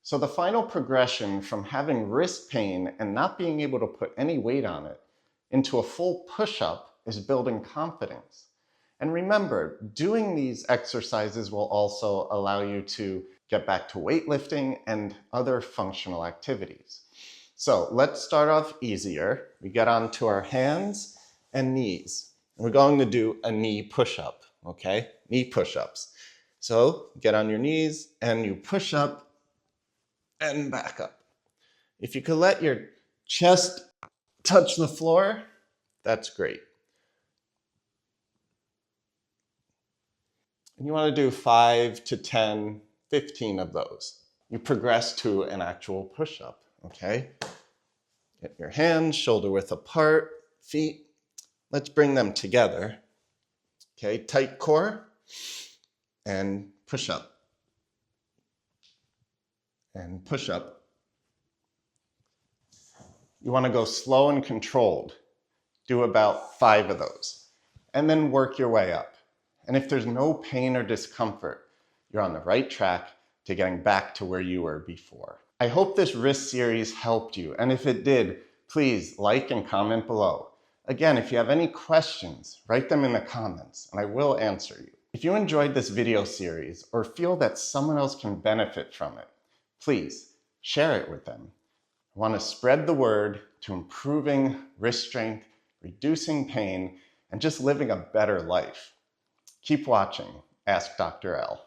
So the final progression from having wrist pain and not being able to put any weight on it into a full push-up is building confidence. And remember, doing these exercises will also allow you to get back to weightlifting and other functional activities. So let's start off easier. We get onto our hands and knees. We're going to do a knee push-up, okay? Knee push-ups. So get on your knees and you push up and back up. If you could let your chest touch the floor, that's great. And you want to do 5 to 10, 15 of those. You progress to an actual push-up, okay? Get your hands shoulder width apart, feet. Let's bring them together. Okay, tight core and push up. And push up. You want to go slow and controlled. Do about 5 of those. And then work your way up. And if there's no pain or discomfort, you're on the right track to getting back to where you were before. I hope this wrist series helped you. And if it did, please like and comment below. Again, if you have any questions, write them in the comments and I will answer you. If you enjoyed this video series or feel that someone else can benefit from it, please share it with them. I want to spread the word to improving wrist strength, reducing pain, and just living a better life. Keep watching Ask Dr. L.